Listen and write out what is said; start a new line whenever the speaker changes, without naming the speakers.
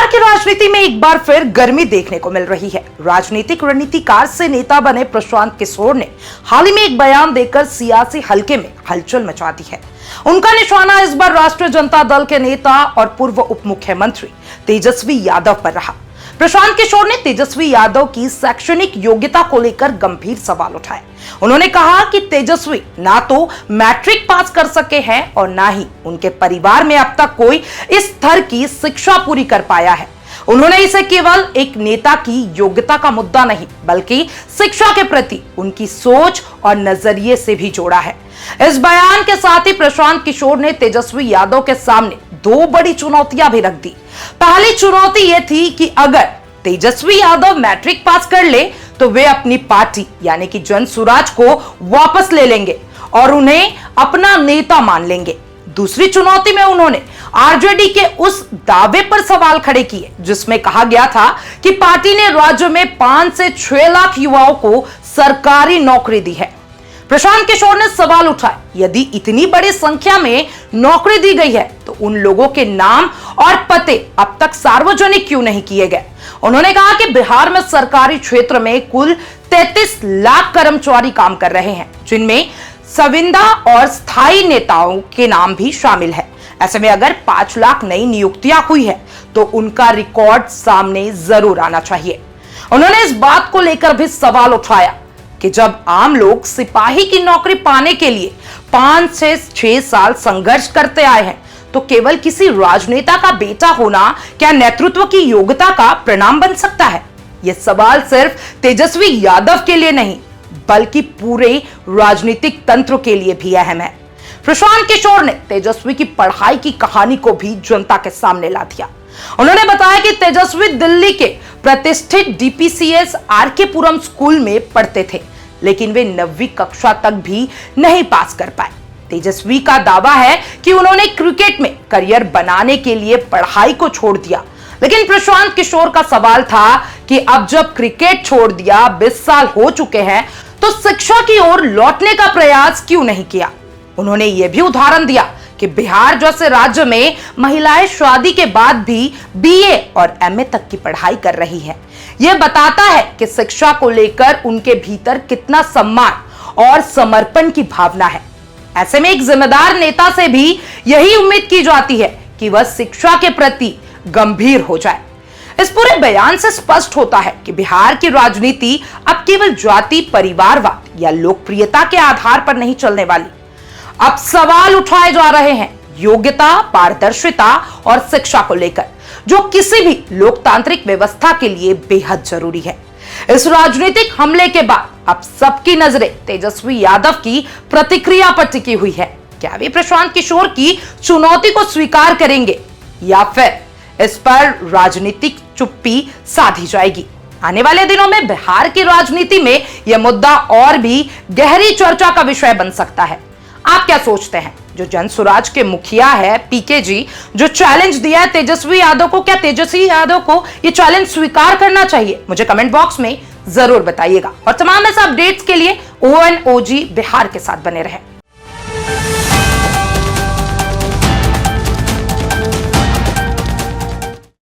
बिहार की राजनीति में एक बार फिर गर्मी देखने को मिल रही है। राजनीतिक रणनीतिकार से नेता बने प्रशांत किशोर ने हाल ही में एक बयान देकर सियासी हलके में हलचल मचा दी है। उनका निशाना इस बार राष्ट्रीय जनता दल के नेता और पूर्व उप मुख्यमंत्री तेजस्वी यादव पर रहा। प्रशांत किशोर ने तेजस्वी यादव की शैक्षणिक योग्यता को लेकर गंभीर सवाल उठाए। उन्होंने कहा कि तेजस्वी ना तो मैट्रिक पास कर सके हैं और ना ही उनके परिवार में अब तक कोई इस स्तर की शिक्षा पूरी कर पाया है। उन्होंने इसे केवल एक नेता की योग्यता का मुद्दा नहीं बल्कि शिक्षा के प्रति उनकी सोच और नजरिए से भी जोड़ा है। इस बयान के साथ ही प्रशांत किशोर ने तेजस्वी यादव के सामने दो बड़ी चुनौतियां भी रख दी। पहली चुनौती यह थी कि अगर तेजस्वी यादव मैट्रिक पास कर ले तो वे अपनी पार्टी यानी कि जन सुराज को वापस ले लेंगे और उन्हें अपना नेता मान लेंगे। दूसरी चुनौती में उन्होंने आरजेडी के उस दावे पर सवाल खड़े किए जिसमें कहा गया था कि पार्टी ने राज्य में 5 से 6 लाख युवाओं को सरकारी नौकरी दी है। प्रशांत किशोर ने सवाल उठाया, यदि इतनी बड़ी संख्या में नौकरी दी गई है तो उन लोगों के नाम और पते अब तक सार्वजनिक क्यों नहीं किए गए। उन्होंने कहा कि बिहार में सरकारी क्षेत्र में कुल 33 लाख कर्मचारी काम कर रहे हैं, जिनमें संविदा और स्थायी नेताओं के नाम भी शामिल है। ऐसे में अगर 5 लाख नई नियुक्तियां हुई है तो उनका रिकॉर्ड सामने जरूर आना चाहिए। उन्होंने इस बात को लेकर भी सवाल उठाया कि जब आम लोग सिपाही की नौकरी पाने के लिए 5 से 6 साल संघर्ष करते आए हैं तो केवल किसी राजनेता का बेटा होना क्या नेतृत्व की योग्यता का प्रमाण बन सकता है। यह सवाल सिर्फ तेजस्वी यादव के लिए नहीं बल्कि पूरे राजनीतिक तंत्र के लिए भी अहम है। प्रशांत किशोर ने तेजस्वी की पढ़ाई की कहानी को भी जनता के सामने ला दिया। उन्होंने बताया कि तेजस्वी दिल्ली के प्रतिष्ठित डीपीसीएस आरके पुरम स्कूल में पढ़ते थे, लेकिन वे 9वीं कक्षा तक भी नहीं पास कर पाए। तेजस्वी का दावा है कि उन्होंने क्रिकेट में करियर बनाने के लिए पढ़ाई को छोड़ दिया, लेकिन प्रशांत किशोर का सवाल था कि अब जब क्रिकेट छोड़ दिया, 20 साल हो चुके हैं, तो शिक्षा की ओर लौटने का प्रयास क्यों नहीं किया। उन्होंने यह भी उदाहरण दिया कि बिहार जैसे राज्य में महिलाएं शादी के बाद भी बीए और एमए तक की पढ़ाई कर रही हैं। यह बताता है कि शिक्षा को लेकर उनके भीतर कितना सम्मान और समर्पण की भावना है। ऐसे में एक जिम्मेदार नेता से भी यही उम्मीद की जाती है कि वह शिक्षा के प्रति गंभीर हो जाए। इस पूरे बयान से स्पष्ट होता है कि बिहार की राजनीति अब केवल जाति, परिवारवाद या लोकप्रियता के आधार पर नहीं चलने वाली। अब सवाल उठाए जा रहे हैं योग्यता, पारदर्शिता और शिक्षा को लेकर, जो किसी भी लोकतांत्रिक व्यवस्था के लिए बेहद जरूरी है। इस राजनीतिक हमले के बाद अब सबकी नजरें तेजस्वी यादव की प्रतिक्रिया पर टिकी हुई है। क्या वे प्रशांत किशोर की चुनौती को स्वीकार करेंगे या फिर इस पर राजनीतिक चुप्पी साधी जाएगी। आने वाले दिनों में बिहार की राजनीति में यह मुद्दा और भी गहरी चर्चा का विषय बन सकता है। आप क्या सोचते हैं? जो जन सुराज के मुखिया है पीके जी, जो चैलेंज दिया है तेजस्वी यादव को, क्या तेजस्वी यादव को यह चैलेंज स्वीकार करना चाहिए? मुझे कमेंट बॉक्स में जरूर बताइएगा और तमाम ऐसे अपडेट्स के लिए ONOG बिहार के साथ बने रहें।